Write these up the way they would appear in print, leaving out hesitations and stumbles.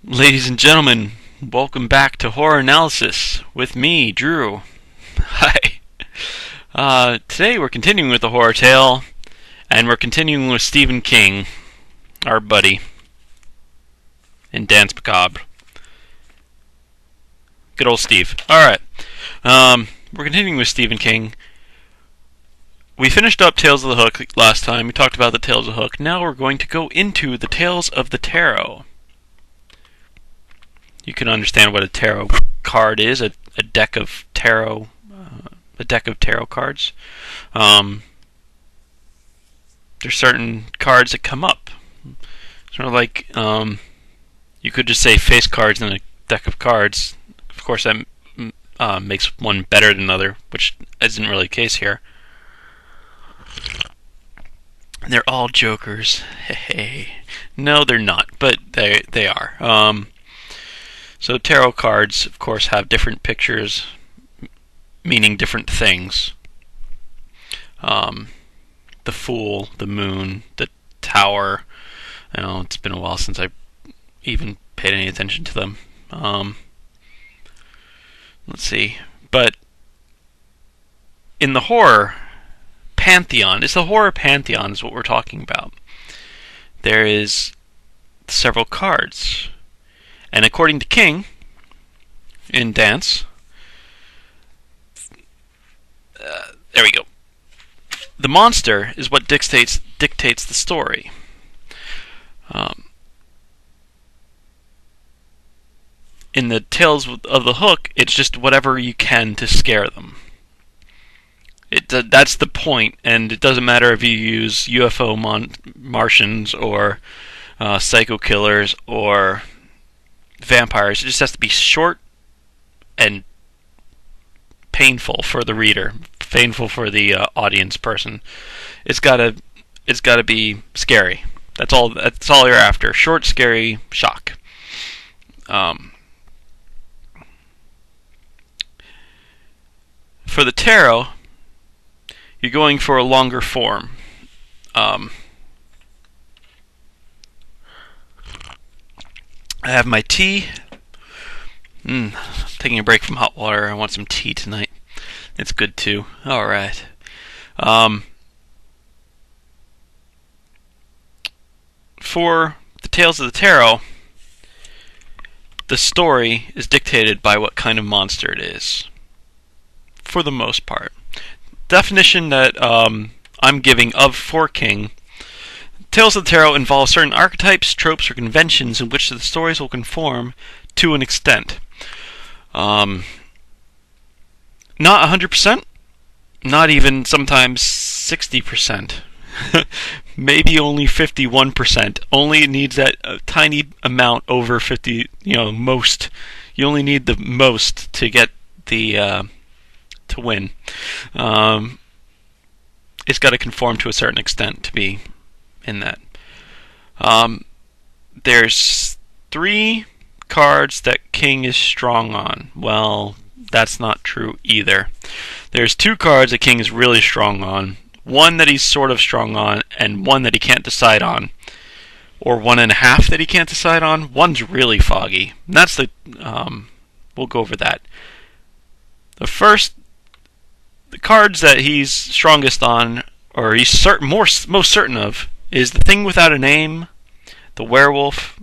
Ladies and gentlemen, welcome back to Horror Analysis with me, Drew. Hi. Today we're continuing with the horror tale, and we're continuing with Stephen King, our buddy, in Dance Macabre. Good old Steve. Alright. We're continuing with Stephen King. We finished up Tales of the Hook last time. We talked about the Tales of the Hook. Now we're going to go into the Tales of the Tarot. You can understand what a tarot card is, a deck of tarot, cards. There's certain cards that come up. Sort of like, you could just say face cards in a deck of cards. Of course, that makes one better than another, which isn't really the case here. They're all jokers. Hey. No, they're not, but they are. So tarot cards, of course, have different pictures, meaning different things. The Fool, the Moon, the Tower. I know it's been a while since I even paid any attention to them. Let's see. But in the horror pantheon, it's the horror pantheon is what we're talking about. There is several cards. And according to King, in Dance, there we go. The monster is what dictates the story. In the Tales of the Hook, it's just whatever you can to scare them. That's the point, and it doesn't matter if you use UFO Martians or psycho killers or vampires. It just has to be short and painful for the reader, painful for the audience person. It's gotta be scary. That's all you're after. Short, scary, shock. For the tarot, you're going for a longer form. I have my tea. Taking a break from hot water. I want some tea tonight. It's good too. Alright. For the Tales of the Tarot, the story is dictated by what kind of monster it is. For the most part. Definition that I'm giving for King: Tales of the Tarot involve certain archetypes, tropes, or conventions in which the stories will conform to an extent. Not 100%, not even sometimes 60%, maybe only 51%. Only needs that tiny amount over 50, most. You only need the most to get the, to win. It's got to conform to a certain extent to be in that. There's 3 cards that King is strong on. Well, that's not true either. There's 2 cards that King is really strong on. One that he's sort of strong on, and one that he can't decide on. Or 1.5 that he can't decide on. One's really foggy. And that's the... we'll go over that. The cards that he's strongest on, or he's most certain of, is the Thing Without a Name, the Werewolf,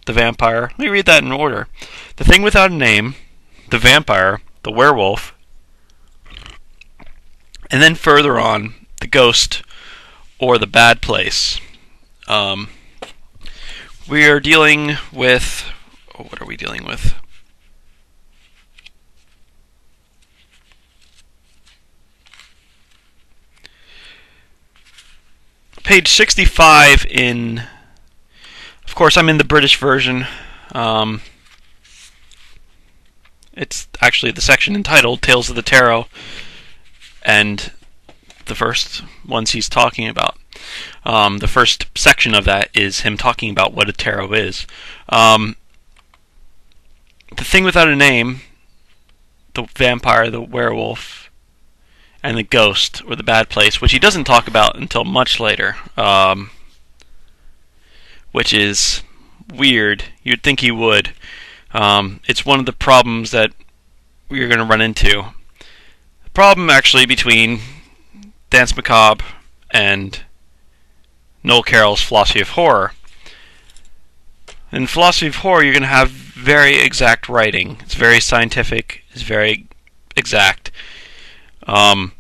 the Vampire. Let me read that in order. The Thing Without a Name, the Vampire, the Werewolf, and then further on, the Ghost, or the Bad Place. We are dealing with... what are we dealing with? Page 65 in... Of course, I'm in the British version. It's actually the section entitled Tales of the Tarot, and the first ones he's talking about. The first section of that is him talking about what a tarot is. The Thing Without a Name, the Vampire, the Werewolf, and the Ghost, or the Bad Place, which he doesn't talk about until much later, which is weird. You'd think he would. It's one of the problems that we're going to run into. The problem actually between Danse Macabre and Noel Carroll's Philosophy of Horror. In Philosophy of Horror, you're going to have very exact writing. It's very scientific. It's very exact. But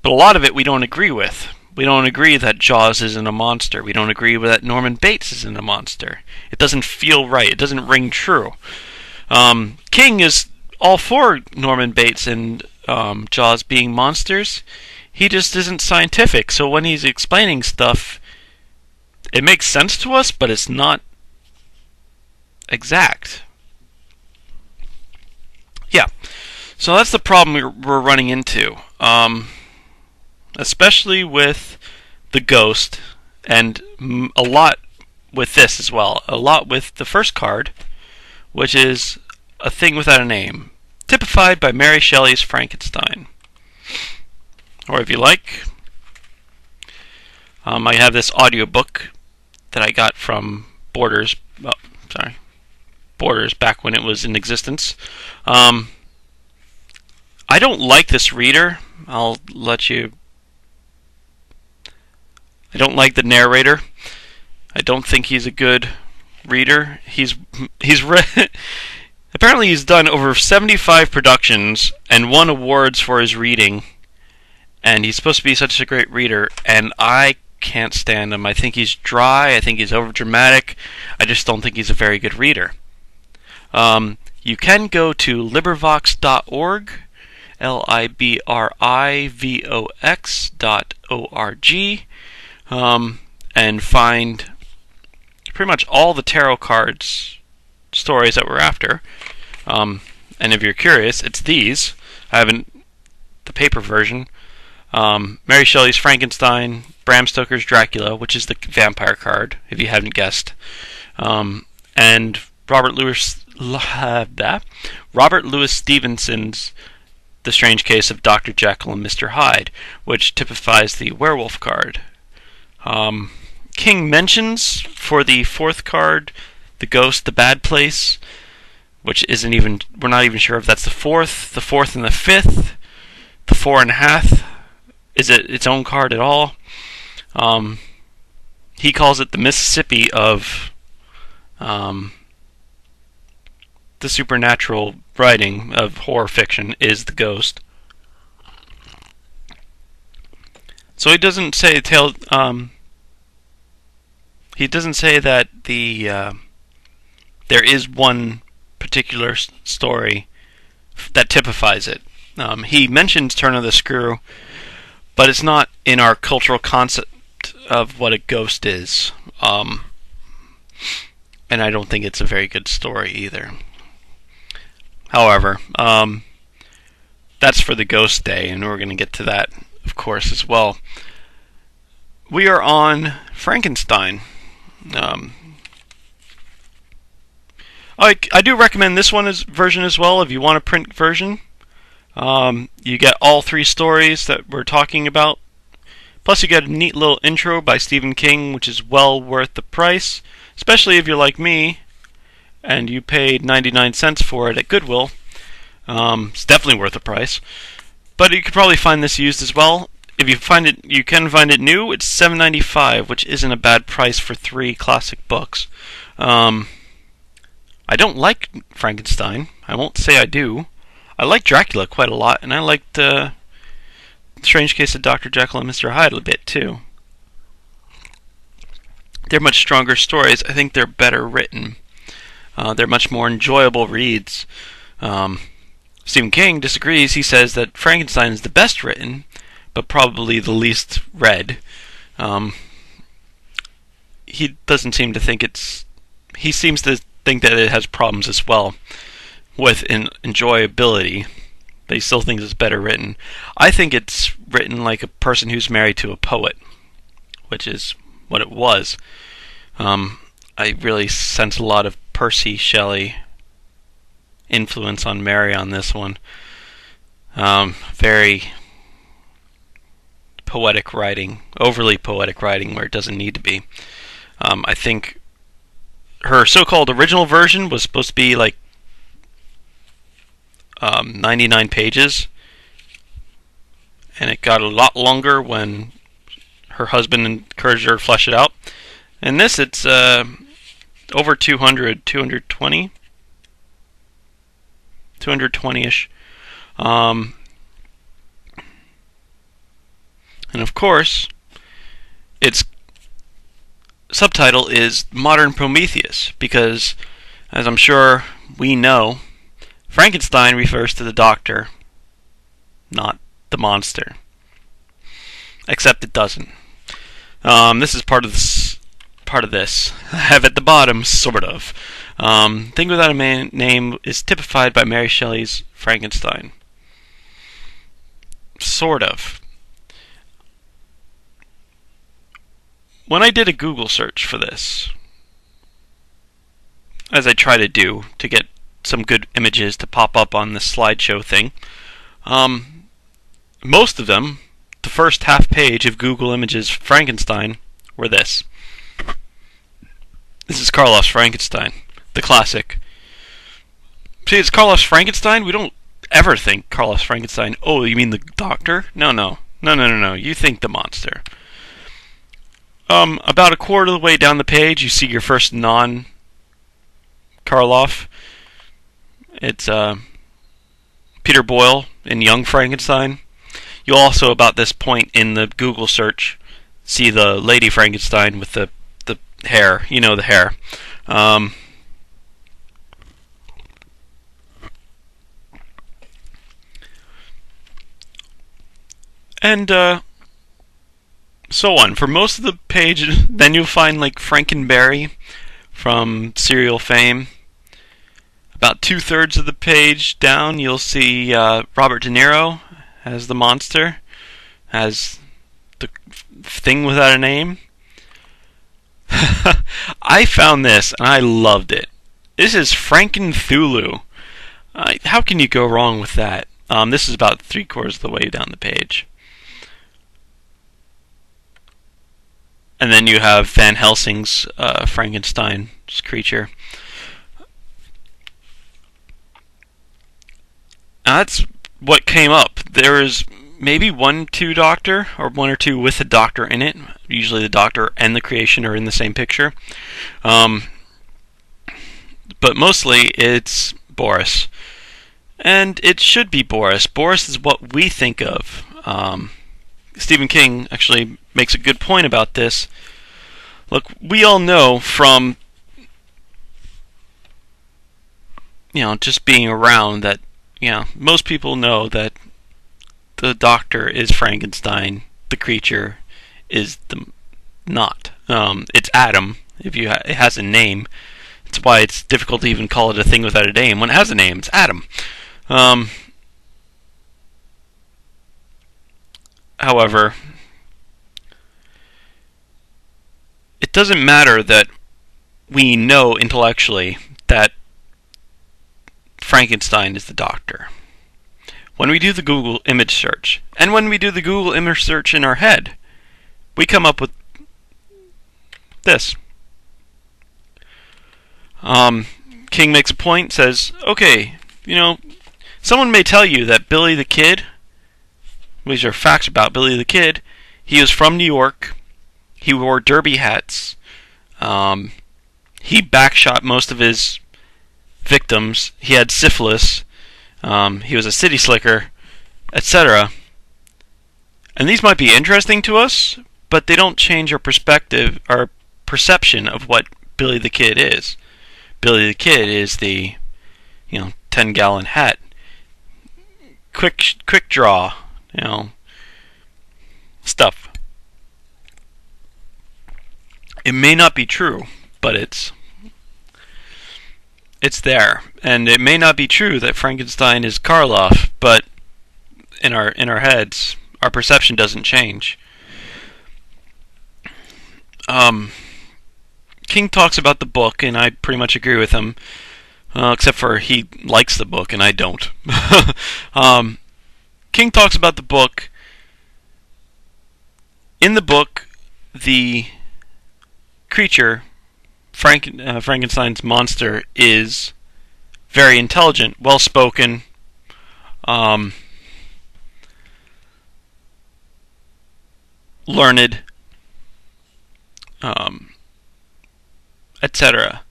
a lot of it we don't agree with. We don't agree that Jaws isn't a monster. We don't agree with that Norman Bates isn't a monster. It doesn't feel right. It doesn't ring true. King is all for Norman Bates and Jaws being monsters. He just isn't scientific. So when he's explaining stuff, it makes sense to us, but it's not exact. Yeah. So that's the problem we're running into. Especially with the ghost, and a lot with this as well. A lot with the first card, which is A Thing Without a Name, typified by Mary Shelley's Frankenstein. Or if you like, I have this audiobook that I got from Borders back when it was in existence. I don't like this reader. I don't like the narrator. I don't think he's a good reader. He's read. Apparently, he's done over 75 productions and won awards for his reading. And he's supposed to be such a great reader, and I can't stand him. I think he's dry. I think he's overdramatic. I just don't think he's a very good reader. You can go to LibriVox.org, LibriVox.org, and find pretty much all the tarot cards stories that we're after. And if you're curious, it's these. I haven't the paper version. Mary Shelley's Frankenstein, Bram Stoker's Dracula, which is the vampire card, if you haven't guessed, and Robert Louis Stevenson's The Strange Case of Dr. Jekyll and Mr. Hyde, which typifies the werewolf card. King mentions for the fourth card, the ghost, the bad place, which we're not even sure if that's the fourth and the fifth, the 4.5. Is it its own card at all? He calls it the Mississippi of the supernatural writing of horror fiction is the ghost. So he doesn't say he doesn't say that there is one particular story that typifies it. He mentions Turn of the Screw, but it's not in our cultural concept of what a ghost is. And I don't think it's a very good story either. However, that's for the Ghost Day, and we're going to get to that, of course, as well. We are on Frankenstein. I do recommend this version as well if you want a print version. You get all 3 stories that we're talking about. Plus you get a neat little intro by Stephen King, which is well worth the price, especially if you're like me and you paid 99 cents for it at Goodwill. It's definitely worth the price. But you could probably find this used as well. If you can find it new. It's $7.95, which isn't a bad price for 3 classic books. I don't like Frankenstein. I won't say I do. I like Dracula quite a lot, and I liked The Strange Case of Dr. Jekyll and Mr. Hyde a bit too. They're much stronger stories. I think they're better written. They're much more enjoyable reads. Stephen King disagrees. He says that Frankenstein is the best written, but probably the least read. He doesn't seem to think he seems to think that it has problems as well with enjoyability, but he still thinks it's better written. I think it's written like a person who's married to a poet, which is what it was. I really sense a lot of Percy Shelley influence on Mary on this one. Very poetic writing, overly poetic writing where it doesn't need to be. I think her so-called original version was supposed to be like 99 pages, and it got a lot longer when her husband encouraged her to flesh it out. And this, it's over 200, 220, 220-ish. And of course, its subtitle is Modern Prometheus, because, as I'm sure we know, Frankenstein refers to the doctor, not the monster. Except it doesn't. This is part of this. I have at the bottom, sort of. Thing Without a Name is typified by Mary Shelley's Frankenstein. Sort of. When I did a Google search for this, as I try to do to get some good images to pop up on this slideshow thing, most of them, the first half page of Google Images Frankenstein, were this. This is Karloff's Frankenstein, the classic. See, it's Karloff's Frankenstein. We don't ever think Karloff's Frankenstein. Oh, you mean the doctor? No. You think the monster. About a quarter of the way down the page, you see your first non-Karloff. It's Peter Boyle in Young Frankenstein. You'll also, about this point in the Google search, see the Lady Frankenstein with the hair. You know the hair. And so on. For most of the page, then you'll find like Frankenberry from serial fame. About 2/3 of the page down, you'll see Robert De Niro as the monster, as the Thing Without a Name. I found this and I loved it. This is Frankenthulu. How can you go wrong with that? This is about 3/4 of the way down the page. And then you have Van Helsing's Frankenstein's creature. That's what came up. There is maybe 1-2 doctor, or 1 or 2 with a doctor in it. Usually the doctor and the creation are in the same picture. But mostly it's Boris. And it should be Boris. Boris is what we think of. Stephen King actually makes a good point about this. Look, we all know from, just being around that, most people know that the doctor is Frankenstein, the creature is the not. It's Adam, it has a name. That's why it's difficult to even call it a thing without a name. When it has a name, it's Adam. However, it doesn't matter that we know intellectually that Frankenstein is the doctor. When we do the Google image search, and when we do the Google image search in our head, we come up with this. King makes a point, says, okay, someone may tell you that Billy the Kid, these are facts about Billy the Kid, he was from New York, he wore derby hats, he backshot most of his victims, he had syphilis, he was a city slicker, etc. And these might be interesting to us, but they don't change our perspective, our perception of what Billy the Kid is. Billy the Kid is the, 10-gallon hat, quick draw, stuff. It may not be true, but it's there, and it may not be true that Frankenstein is Karloff, but in our heads, our perception doesn't change. King talks about the book, and I pretty much agree with him, except for he likes the book, and I don't. King talks about the book. In the book, the creature, Frankenstein's monster is very intelligent, well-spoken, learned, etc.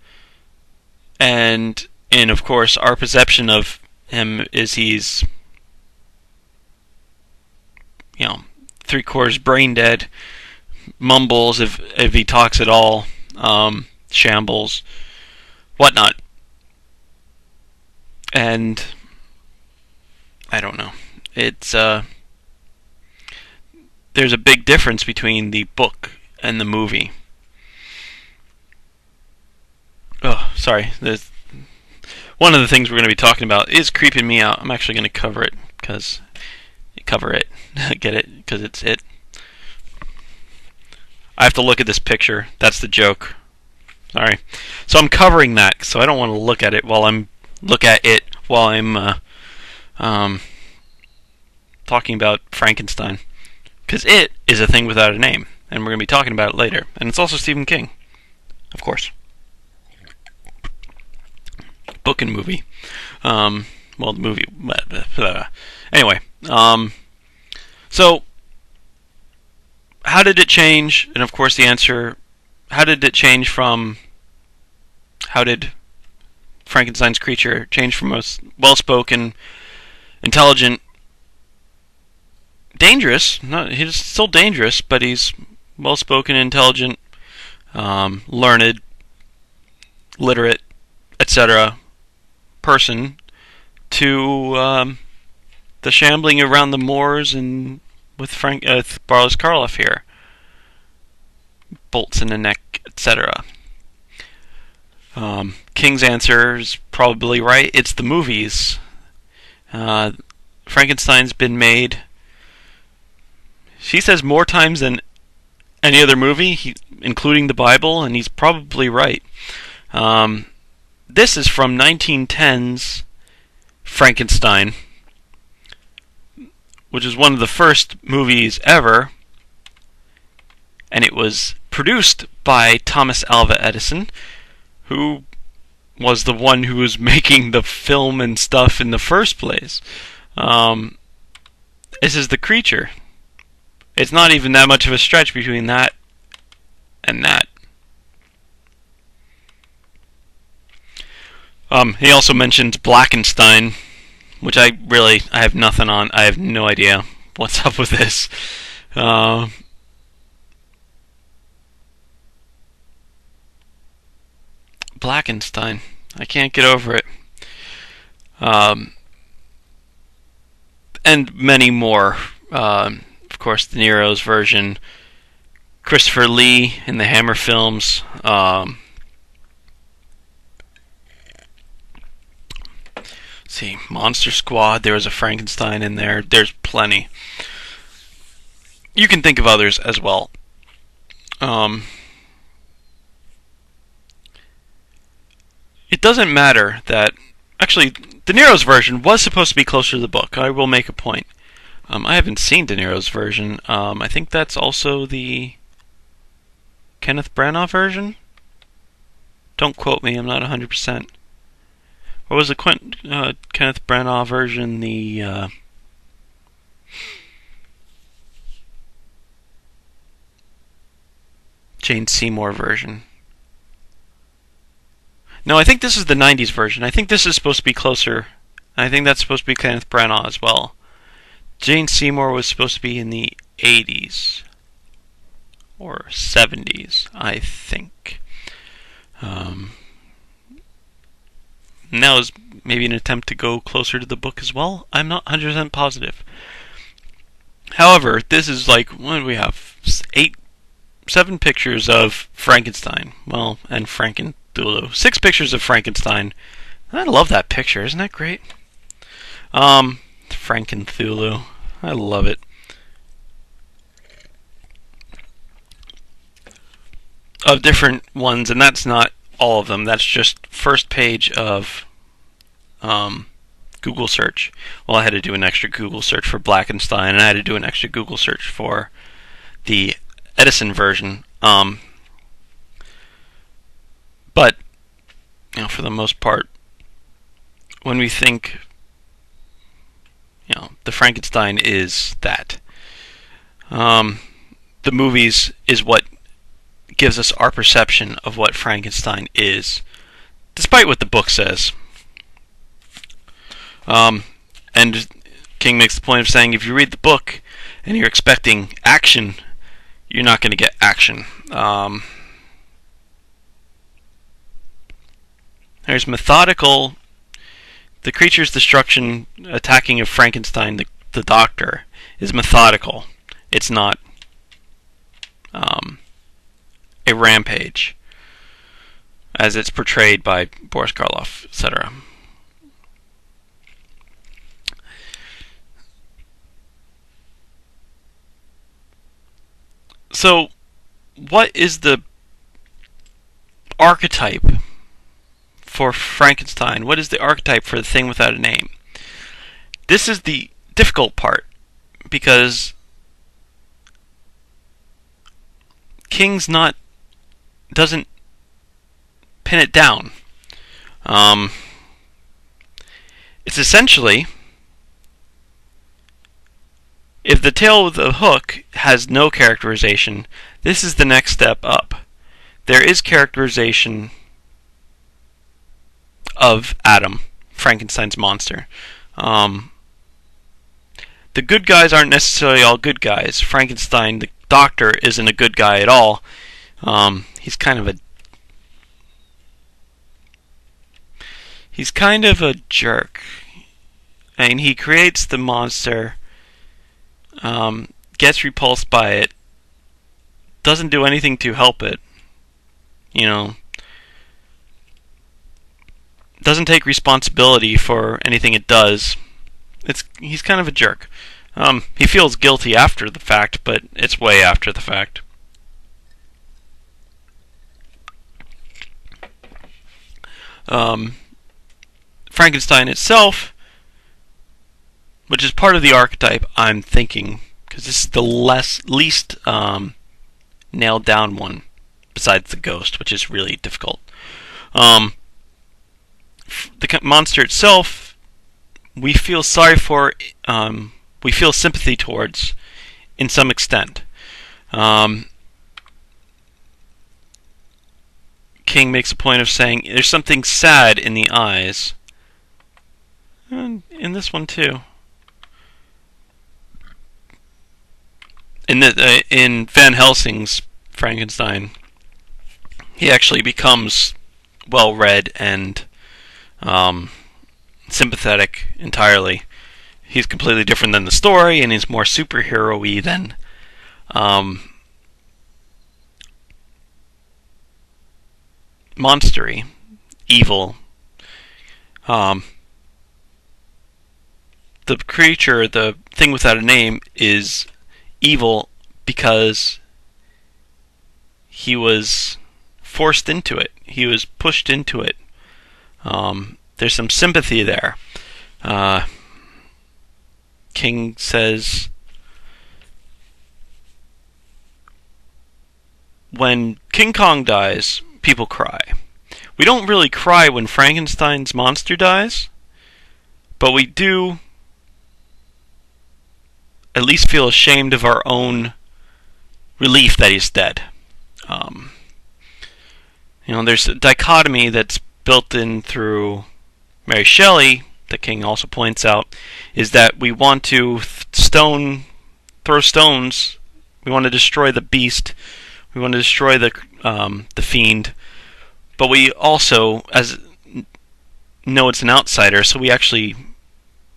And of course, our perception of him is he's, three-quarters brain dead, mumbles if he talks at all, shambles, whatnot. And I don't know. It's there's a big difference between the book and the movie. Oh, sorry. One of the things we're going to be talking about is creeping me out. I'm actually going to cover it because get it? Because it's it. I have to look at this picture. That's the joke. Sorry. So I'm covering that, so I don't want to look at it while I'm talking about Frankenstein, because it is a thing without a name, and we're going to be talking about it later. And it's also Stephen King, of course. Book and movie. The movie. Anyway. So, how did it change? And of course, the answer: how did it change from? How did Frankenstein's creature change from a well-spoken, intelligent, dangerous? He's still dangerous, but he's well-spoken, intelligent, learned, literate, etc. person to the shambling around the moors and with Boris Karloff here, bolts in the neck, etc. King's answer is probably right. It's the movies. Frankenstein's been made, she says, more times than any other movie, including the Bible, and he's probably right. This is from 1910's Frankenstein, which is one of the first movies ever, and it was produced by Thomas Alva Edison, who was the one who was making the film and stuff in the first place. This is the creature. It's not even that much of a stretch between that and that. He also mentions Blackenstein, which I have nothing on. I have no idea what's up with this. Blackenstein. I can't get over it. And many more. Of course, De Niro's version. Christopher Lee in the Hammer films. See, Monster Squad, there was a Frankenstein in there. There's plenty. You can think of others as well. It doesn't matter that... Actually, De Niro's version was supposed to be closer to the book. I will make a point. I haven't seen De Niro's version. I think that's also the Kenneth Branagh version? Don't quote me, I'm not 100%. Or was the Kenneth Branagh version the... Jane Seymour version? No, I think this is the 90s version. I think this is supposed to be closer. I think that's supposed to be Kenneth Branagh as well. Jane Seymour was supposed to be in the 80s. Or 70s, I think. Now is maybe an attempt to go closer to the book as well. I'm not 100% positive. However, this is like, what do we have? 7 pictures of Frankenstein. Well, and Frankenthulu. 6 pictures of Frankenstein. I love that picture. Isn't that great? Frankenthulu. I love it. Of different ones, and that's not all of them. That's just first page of Google search. Well, I had to do an extra Google search for Blackenstein, and I had to do an extra Google search for the Edison version. for the most part, when we think, the Frankenstein is that. The movies is what gives us our perception of what Frankenstein is, despite what the book says. And King makes the point of saying, if you read the book and you're expecting action, you're not going to get action. There's methodical. The creature's destruction, attacking of Frankenstein, the doctor, is methodical. It's not a rampage, as it's portrayed by Boris Karloff, etc. So, what is the archetype for Frankenstein? What is the archetype for the thing without a name? This is the difficult part, because King's doesn't pin it down. It's essentially, if the tale with the hook has no characterization, this is the next step up. There is characterization of Adam, Frankenstein's monster. The good guys aren't necessarily all good guys. Frankenstein, the doctor, isn't a good guy at all. He's kind of a jerk. I mean, he creates the monster, gets repulsed by it, doesn't do anything to help it, doesn't take responsibility for anything it does. He's kind of a jerk. He feels guilty after the fact, but it's way after the fact. Frankenstein itself, which is part of the archetype, I'm thinking, because this is the least nailed down one, besides the ghost, which is really difficult. The monster itself, we feel sorry for, we feel sympathy towards, in some extent. King makes a point of saying there's something sad in the eyes. And in this one too. In Van Helsing's Frankenstein, he actually becomes well-read and sympathetic entirely. He's completely different than the story, and he's more superhero-y than monstery, evil. The creature, the thing without a name, is evil because he was forced into it. He was pushed into it. There's some sympathy there. King says, when King Kong dies, people cry. We don't really cry when Frankenstein's monster dies, but we do at least feel ashamed of our own relief that he's dead. There's a dichotomy that's built in through Mary Shelley, that King also points out, is that we want to throw stones, we want to destroy the beast, we want to destroy the fiend, but we also know it's an outsider, so we actually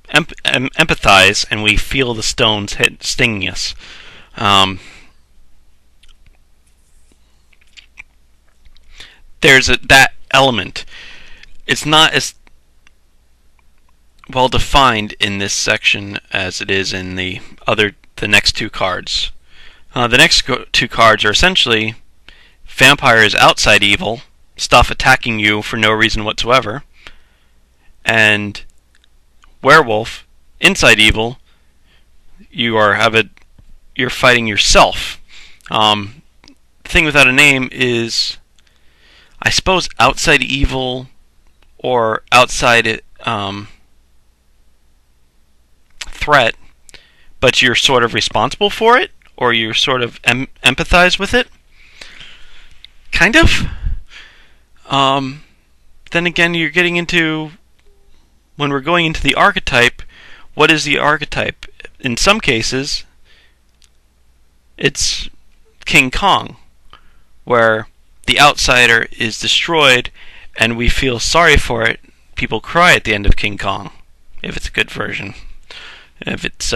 empathize, and we feel the stones stinging us. There's that element. It's not as well defined in this section as it is in the next two cards. The next two cards are essentially vampire is outside evil, stuff attacking you for no reason whatsoever, and werewolf, inside evil, you're fighting yourself. The thing without a name is, I suppose, outside evil or outside threat, but you're sort of responsible for it, or you sort of empathize with it. Kind of. Then again, you're getting into, when we're going into the archetype, what is the archetype? In some cases, it's King Kong, where the outsider is destroyed and we feel sorry for it. People cry at the end of King Kong, if it's a good version. If it's,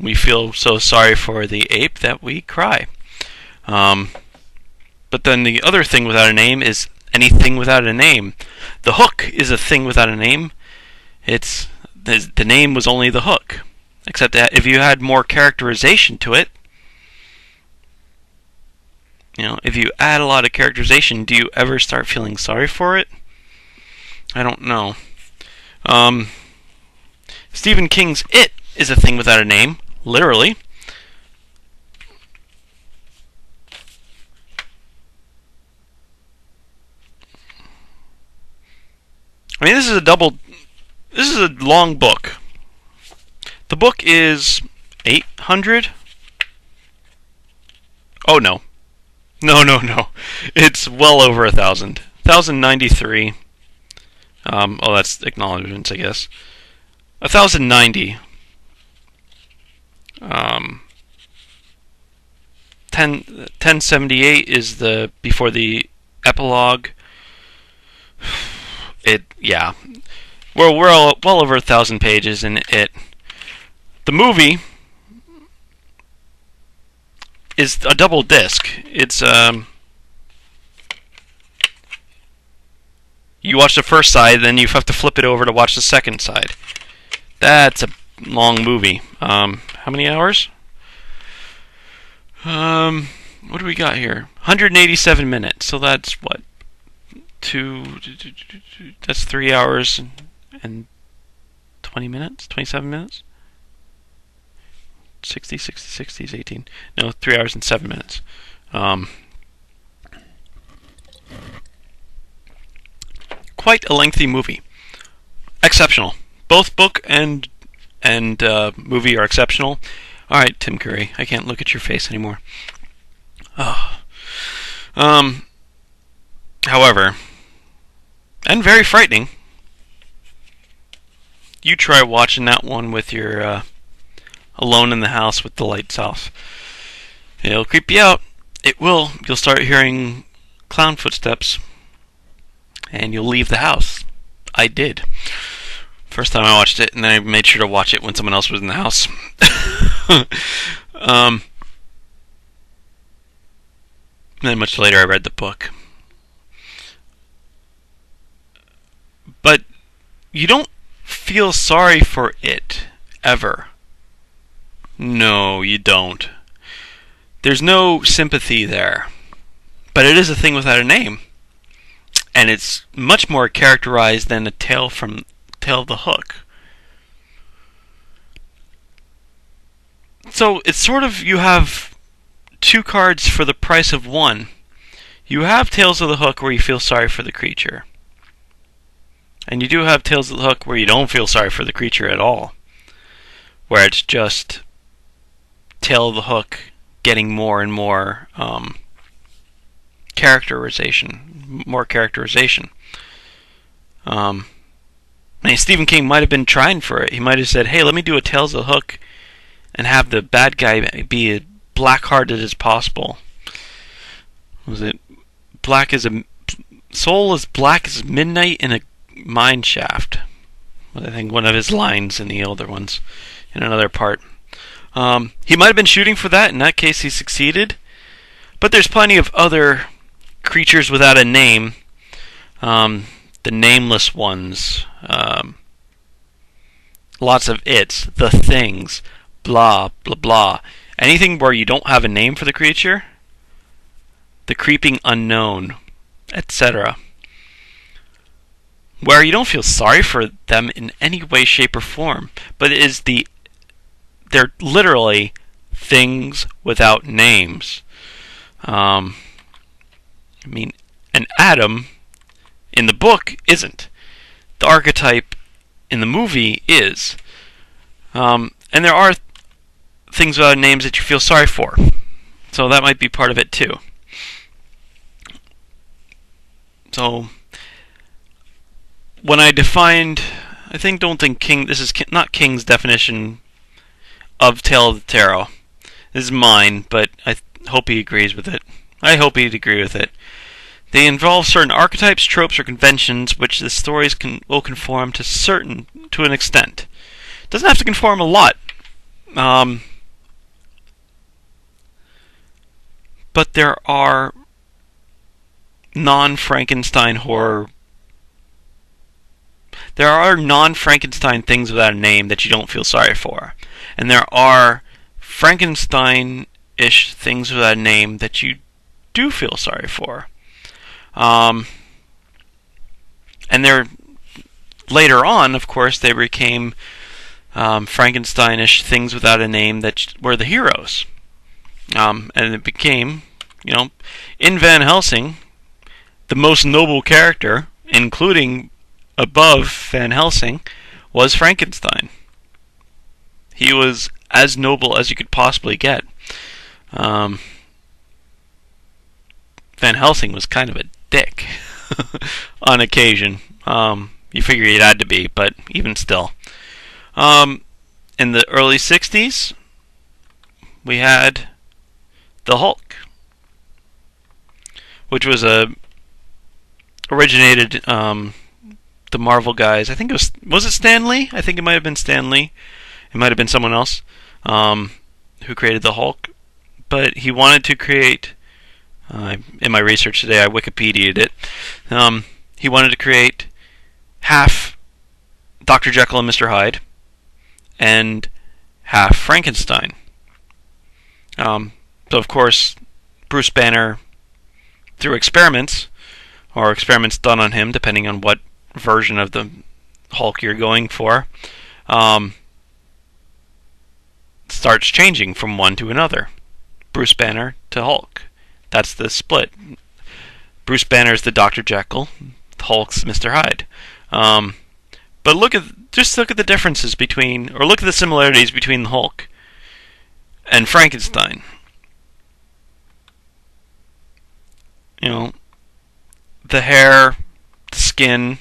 we feel so sorry for the ape that we cry. But then the other thing without a name is anything without a name. The hook is a thing without a name. It's the name was only the hook. Except that if you had more characterization to it, if you add a lot of characterization, do you ever start feeling sorry for it? I don't know. Stephen King's It is a thing without a name, literally. I mean, this is a long book. The book is 800? Oh, no. No. It's well over 1,000. 1,093. That's acknowledgements, I guess. 1,090. 1078 is the before the epilogue. We're well over 1,000 pages in it. The movie is a double disc. It's you watch the first side, then you have to flip it over to watch the second side. That's a long movie. How many hours? What do we got here? 187 minutes. So that's what? That's 3 hours and 20 minutes? 27 minutes? 60 is 18. No, 3 hours and 7 minutes. Quite a lengthy movie. Exceptional. Both book and movie are exceptional. Alright, Tim Curry, I can't look at your face anymore. However, and very frightening. You try watching that one with your alone in the house with the lights off. It'll creep you out. It will. You'll start hearing clown footsteps, and you'll leave the house. I did. First time I watched it, and then I made sure to watch it when someone else was in the house. And then much later I read the book. But you don't feel sorry for it, ever. No, you don't. There's no sympathy there. But it is a thing without a name. And it's much more characterized than a tale from Tale of the Hook. So it's sort of, you have two cards for the price of one. You have Tales of the Hook where you feel sorry for the creature. And you do have Tales of the Hook where you don't feel sorry for the creature at all. Where it's just Tale of the Hook getting more and more characterization. More characterization. I mean, Stephen King might have been trying for it. He might have said, hey, let me do a Tales of the Hook and have the bad guy be as black-hearted as possible. Was it black as a soul as black as midnight in a mine shaft? I think one of his lines in the older ones, in another part. He might have been shooting for that. In that case, he succeeded. But there's plenty of other creatures without a name. The nameless ones. Lots of its. The things. Blah, blah, blah. Anything where you don't have a name for the creature. The creeping unknown. Etc. Where you don't feel sorry for them in any way, shape, or form. But it is they're literally things without names. I mean, an atom in the book isn't. The archetype in the movie is. And there are things without names that you feel sorry for. So that might be part of it too. So when I defined, don't think King. This is not King's definition of Tale of the Tarot. This is mine, but I hope he agrees with it. I hope he'd agree with it. They involve certain archetypes, tropes, or conventions which the stories will conform to an extent. It doesn't have to conform a lot. But there are non-Frankenstein horror. There are non-Frankenstein things without a name that you don't feel sorry for. And there are Frankenstein-ish things without a name that you do feel sorry for. And they're later on, of course, they became Frankenstein-ish things without a name that were the heroes. And it became, in Van Helsing, the most noble character, including above Van Helsing, was Frankenstein. He was as noble as you could possibly get. Van Helsing was kind of a dick on occasion. You figure it had to be, but even still. In the early 60s, we had the Hulk, which was originated the Marvel guys. I think it was it Stan Lee? I think it might have been Stan Lee. It might have been someone else who created the Hulk. But he wanted to create, in my research today, I Wikipedia'd it. He wanted to create half Dr. Jekyll and Mr. Hyde and half Frankenstein. So, of course, Bruce Banner, through experiments, or experiments done on him, depending on what version of the Hulk you're going for, starts changing from one to another. Bruce Banner to Hulk. That's the split. Bruce Banner's the Dr. Jekyll, Hulk's Mr. Hyde. But look at the differences between, or look at the similarities between the Hulk and Frankenstein. The hair, the skin,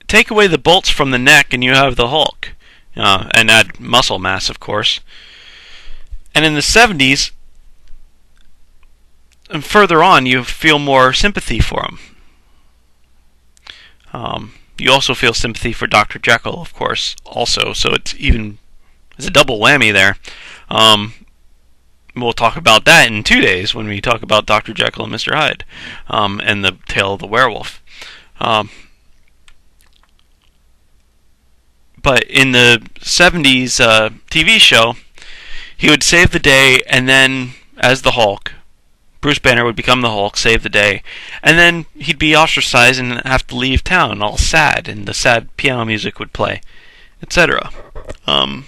take away the bolts from the neck and you have the Hulk. And add muscle mass, of course. And in the 70s, and further on, you feel more sympathy for him. You also feel sympathy for Dr. Jekyll, of course, also. So it's a double whammy there. We'll talk about that in 2 days when we talk about Dr. Jekyll and Mr. Hyde and the Tale of the Werewolf. But in the 70s TV show, he would save the day, and then, as the Hulk, Bruce Banner would become the Hulk, save the day, and then he'd be ostracized and have to leave town, all sad, and the sad piano music would play, etc. In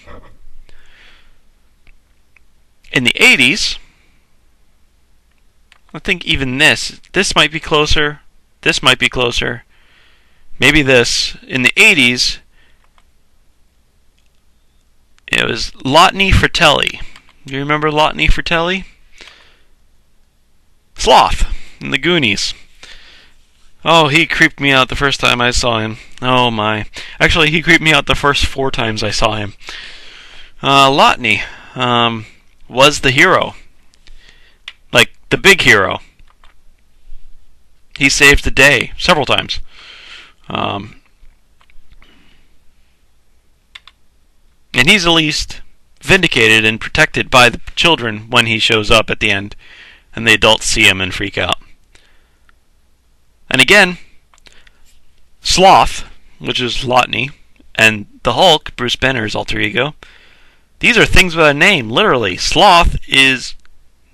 the 80s, I think even this might be closer, this might be closer, maybe this. In the 80s, it was Lotny Fratelli. Do you remember Lotny Fratelli? Sloth in the Goonies. Oh, he creeped me out the first time I saw him. Oh my. Actually, he creeped me out the first 4 times I saw him. Lotny was the hero. Like, the big hero. He saved the day several times. And he's at least vindicated and protected by the children when he shows up at the end, and the adults see him and freak out. And again, Sloth, which is Lotny, and the Hulk, Bruce Banner's alter ego, these are things with a name, literally. Sloth is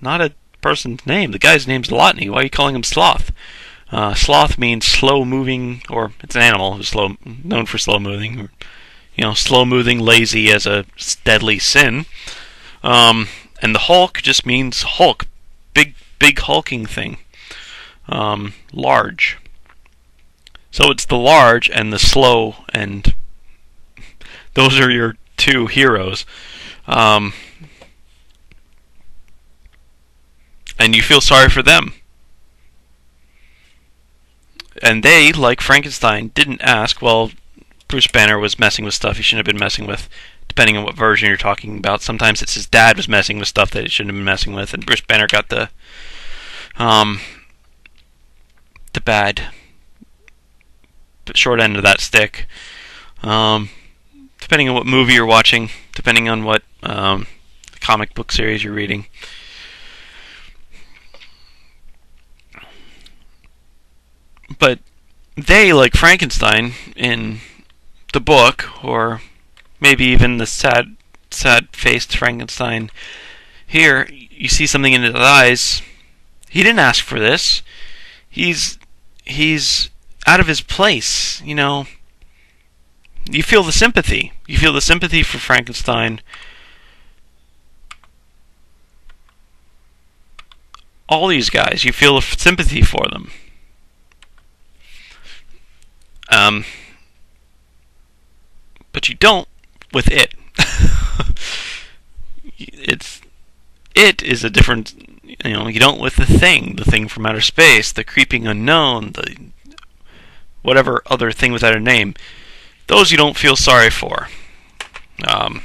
not a person's name. The guy's name's Lotny. Why are you calling him Sloth? Sloth means slow-moving, or it's an animal who's known for slow-moving, or slow-moving, lazy as a deadly sin. And the Hulk just means Hulk, big hulking thing, large. So it's the large and the slow, and those are your two heroes. And you feel sorry for them. And they, like Frankenstein, didn't ask, well, Bruce Banner was messing with stuff he shouldn't have been messing with, depending on what version you're talking about. Sometimes it's his dad was messing with stuff that he shouldn't have been messing with, and Bruce Banner got the bad short end of that stick. Depending on what movie you're watching, depending on what comic book series you're reading. But they, like Frankenstein in the book, or maybe even the sad-faced Frankenstein here, you see something in his eyes. He didn't ask for this. He's out of his place, you know. You feel the sympathy. You feel the sympathy for Frankenstein. All these guys, you feel sympathy for them. But you don't with it. It is a different, you know, you don't with the thing from outer space, the creeping unknown, the whatever other thing without a name. Those you don't feel sorry for. I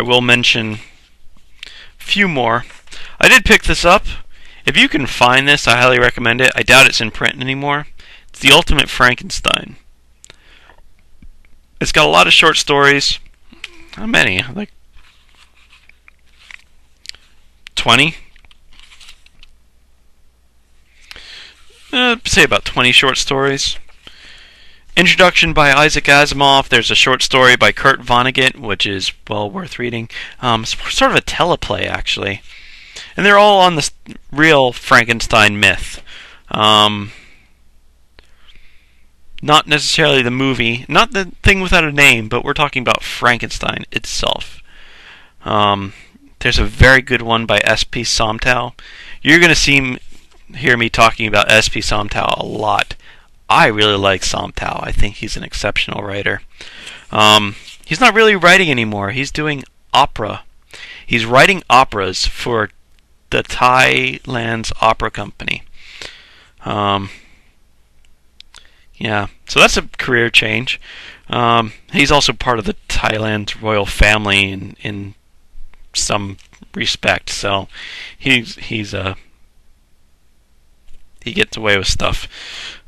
will mention a few more. I did pick this up. If you can find this, I highly recommend it. I doubt it's in print anymore. It's The Ultimate Frankenstein. It's got a lot of short stories. How many? Like 20? Say about 20 short stories. Introduction by Isaac Asimov. There's a short story by Kurt Vonnegut, which is well worth reading. It's sort of a teleplay, actually. And they're all on the real Frankenstein myth. Not necessarily the movie, not the thing without a name, but we're talking about Frankenstein itself. There's a very good one by S.P. Somtow. You're going to hear me talking about S.P. Somtow a lot. I really like Somtow. I think he's an exceptional writer. He's not really writing anymore. He's doing opera. He's writing operas for the Thailand's opera company. Yeah, so that's a career change. He's also part of the Thailand's royal family in some respect, so he gets away with stuff,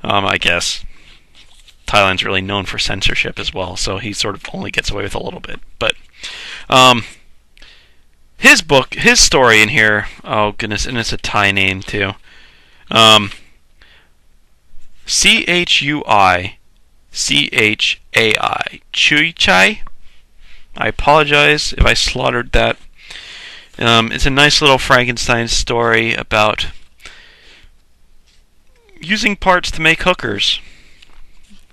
I guess. Thailand's really known for censorship as well, so he sort of only gets away with a little bit. But his story in here, oh goodness, and it's a Thai name too. Chui Chai. Chui Chai. I apologize if I slaughtered that. It's a nice little Frankenstein story about using parts to make hookers.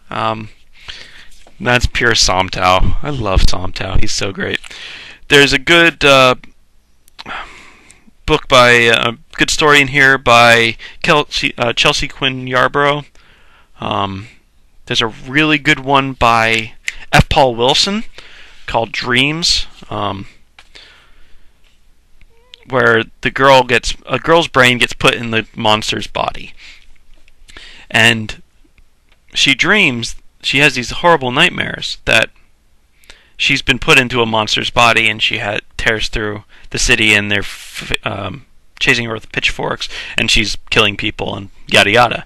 That's pure Somtow. I love Somtow. He's so great. There's a good book by a good story in here by Chelsea Quinn Yarborough. There's a really good one by F. Paul Wilson called Dreams, where a girl's brain gets put in the monster's body, and she dreams. She has these horrible nightmares that she's been put into a monster's body, and she tears through the city, and they're chasing her with pitchforks, and she's killing people, and yada yada.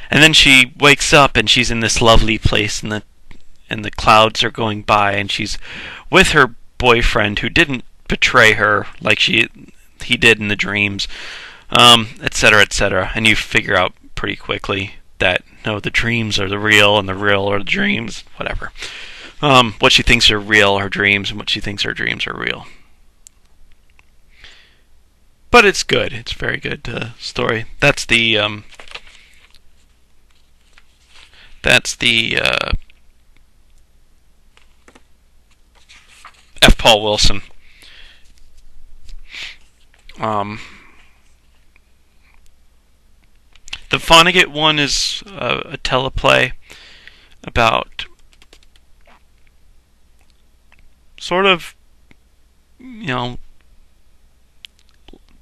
And then she wakes up, and she's in this lovely place, and the clouds are going by, and she's with her boyfriend, who didn't betray her like he did in the dreams, etc., etc. And you figure out pretty quickly that no, the dreams are the real, and the real are the dreams, whatever. What she thinks are real are dreams, and what she thinks are dreams are real. But it's good. It's a very good story. That's the F. Paul Wilson. Um, the Vonnegut one is a teleplay about sort of,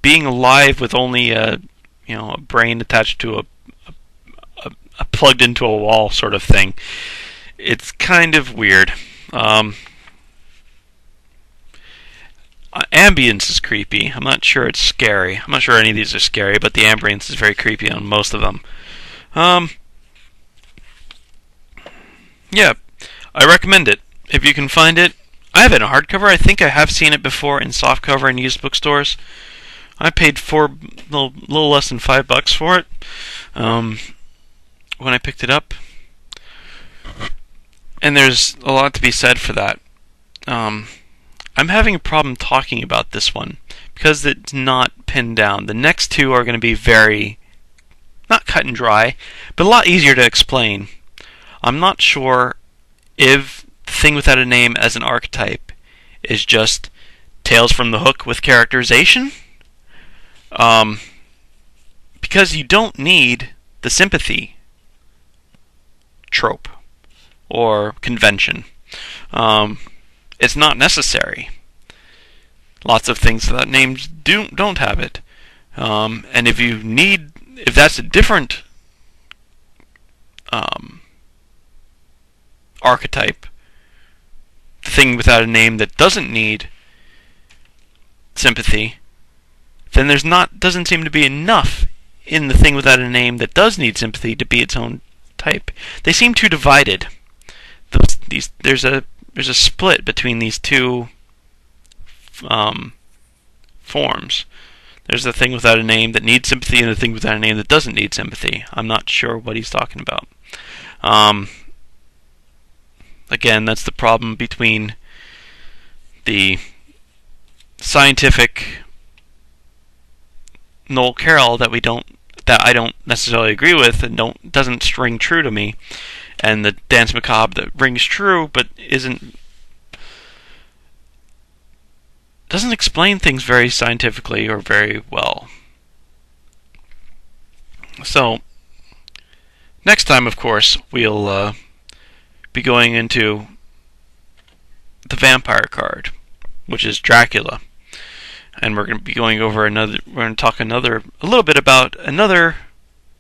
being alive with only a brain attached to a plugged into a wall sort of thing. It's kind of weird. Ambience is creepy. I'm not sure it's scary. I'm not sure any of these are scary, but the ambience is very creepy on most of them. Yeah, I recommend it if you can find it. I have it in hardcover. I think I have seen it before in softcover in used bookstores. I paid little less than $5 for it when I picked it up, and there's a lot to be said for that. I'm having a problem talking about this one because it's not pinned down. The next two are going to be very, not cut and dry, but a lot easier to explain. I'm not sure if Thing Without a Name as an archetype is just Tales from the Hook with characterization. Because you don't need the sympathy trope or convention. It's not necessary. Lots of things without names don't have it. And if that's a different archetype, the thing without a name that doesn't need sympathy, then doesn't seem to be enough in the thing without a name that does need sympathy to be its own type. They seem too divided. There's a split between these two forms. There's the thing without a name that needs sympathy and the thing without a name that doesn't need sympathy. I'm not sure what he's talking about. Again, that's the problem between the scientific Noel Carroll that I don't necessarily agree with and doesn't ring true to me, and the Danse Macabre that rings true but doesn't explain things very scientifically or very well. So next time, of course, we'll be going into the vampire card, which is Dracula, and we're going to be going over we're going to talk a little bit about another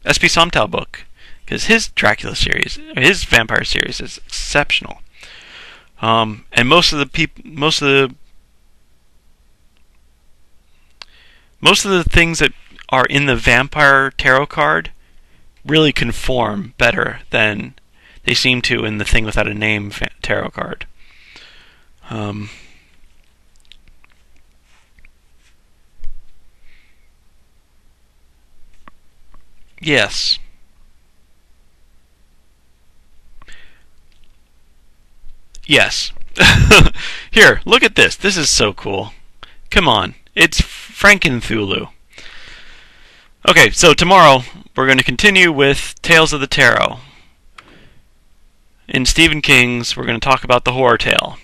S.P. Somtow book, because his Dracula series, his vampire series, is exceptional. And most of the things that are in the vampire tarot card really conform better than they seem to in the Thing Without a Name tarot card. Yes. Yes. Here, look at this. This is so cool. Come on. It's Frankenthulu. Okay, so tomorrow we're going to continue with Tales of the Tarot. In Stephen King's, we're going to talk about the horror tale.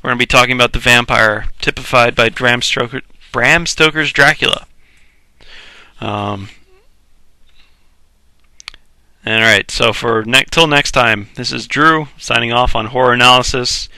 We're going to be talking about the vampire typified by Bram Stoker's Dracula. Alright, so till next time, this is Drew signing off on Horror Analysis.